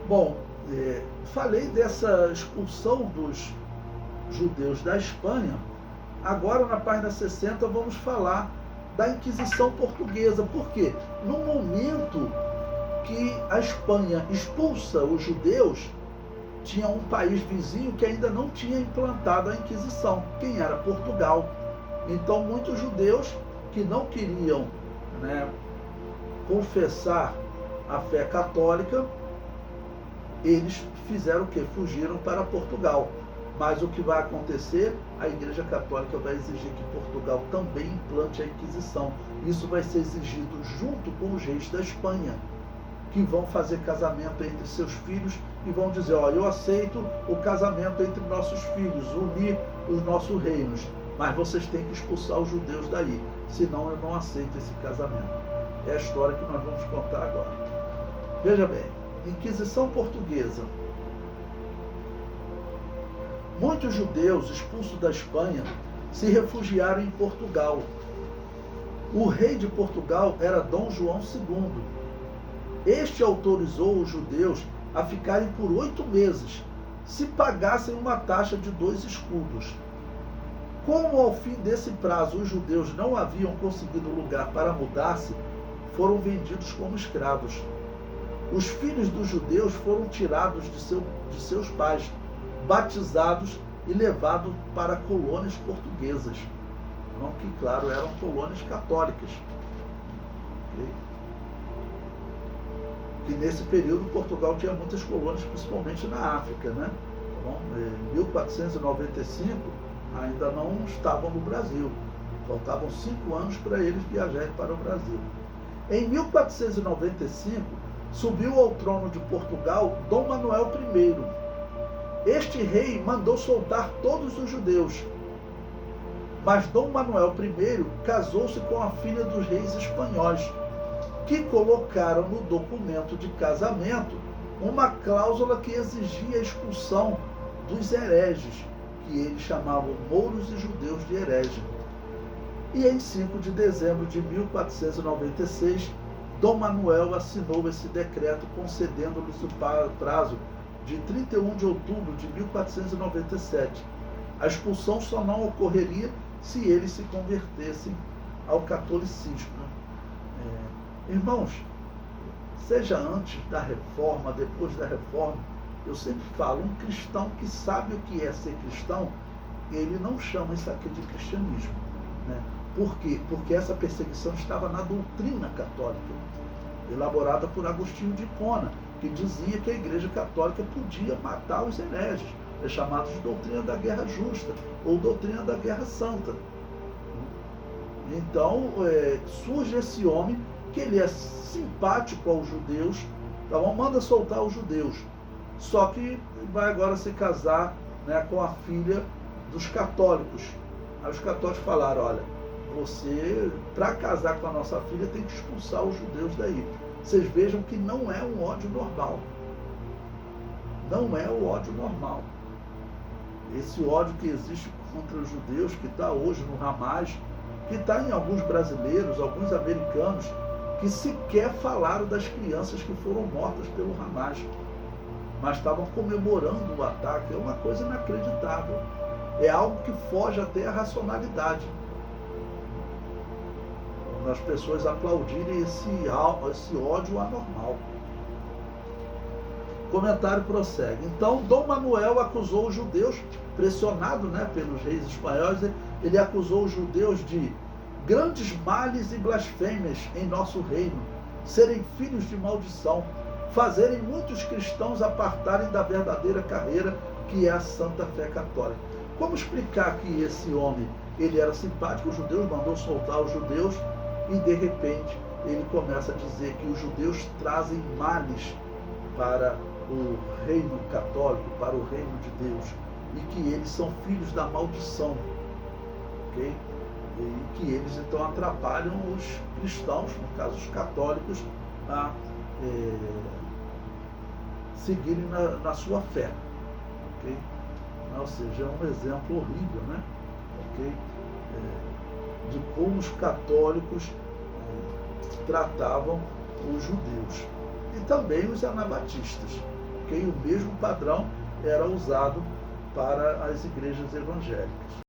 Bom, falei dessa expulsão dos judeus da Espanha. Agora, na página 60, vamos falar da Inquisição Portuguesa. Por quê? No momento que a Espanha expulsa os judeus, tinha um país vizinho que ainda não tinha implantado a Inquisição. Quem era? Portugal. Então, muitos judeus que não queriam, né, confessar a fé católica, eles fizeram o quê? Fugiram para Portugal. Mas o que vai acontecer? A Igreja Católica vai exigir que Portugal também implante a Inquisição. Isso vai ser exigido junto com os reis da Espanha, que vão fazer casamento entre seus filhos e vão dizer: ó, eu aceito o casamento entre nossos filhos, unir os nossos reinos, mas vocês têm que expulsar os judeus daí, senão eu não aceito esse casamento. É a história que nós vamos contar agora. Veja bem, Inquisição Portuguesa. Muitos judeus expulsos da Espanha se refugiaram em Portugal. O rei de Portugal era Dom João II. Este autorizou os judeus a ficarem por 8 meses, se pagassem uma taxa de 2 escudos. Como ao fim desse prazo os judeus não haviam conseguido lugar para mudar-se, foram vendidos como escravos. Os filhos dos judeus foram tirados de seus pais, batizados e levados para colônias portuguesas. Não que, claro, eram colônias católicas. Okay? Que nesse período Portugal tinha muitas colônias, principalmente na África, né? Bom, em 1495 ainda não estavam no Brasil. Faltavam 5 anos para eles viajarem para o Brasil. Em 1495 subiu ao trono de Portugal Dom Manuel I. Este rei mandou soltar todos os judeus. Mas Dom Manuel I casou-se com a filha dos reis espanhóis, que colocaram no documento de casamento uma cláusula que exigia a expulsão dos hereges, que eles chamavam mouros e judeus de herege. E em 5 de dezembro de 1496, Dom Manuel assinou esse decreto, concedendo-lhes o prazo de 31 de outubro de 1497. A expulsão só não ocorreria se eles se convertessem ao catolicismo. Irmãos, seja antes da reforma, depois da reforma, eu sempre falo, um cristão que sabe o que é ser cristão, ele não chama isso aqui de cristianismo. Né? Por quê? Porque essa perseguição estava na doutrina católica, elaborada por Agostinho de Hipona, que dizia que a Igreja Católica podia matar os hereges, é chamado de doutrina da guerra justa, ou doutrina da guerra santa. Então, surge esse homem, que ele é simpático aos judeus, tá bom? Manda soltar os judeus, só que vai agora se casar, né, com a filha dos católicos. Aí os católicos falaram: olha, você, para casar com a nossa filha, tem que expulsar os judeus daí. Vocês vejam que não é um ódio normal. Não é o ódio normal. Esse ódio que existe contra os judeus, que está hoje no Hamas, que está em alguns brasileiros, alguns americanos, que sequer falaram das crianças que foram mortas pelo Hamas, mas estavam comemorando o ataque. É uma coisa inacreditável. É algo que foge até a racionalidade. As pessoas aplaudirem esse ódio anormal. O comentário prossegue. Então, Dom Manuel acusou os judeus, pressionado, né, pelos reis espanhóis, ele acusou os judeus de grandes males e blasfêmias em nosso reino, serem filhos de maldição, fazerem muitos cristãos apartarem da verdadeira carreira que é a santa fé católica. Como explicar que esse homem, ele era simpático aos judeus, mandou soltar os judeus, e de repente ele começa a dizer que os judeus trazem males para o reino católico, para o reino de Deus, e que eles são filhos da maldição, ok? E que eles então atrapalham os cristãos, no caso os católicos, a seguirem na sua fé, ok? Ou seja, é um exemplo horrível, né? Ok? De como os católicos tratavam os judeus e também os anabatistas. ok? O mesmo padrão era usado para as igrejas evangélicas.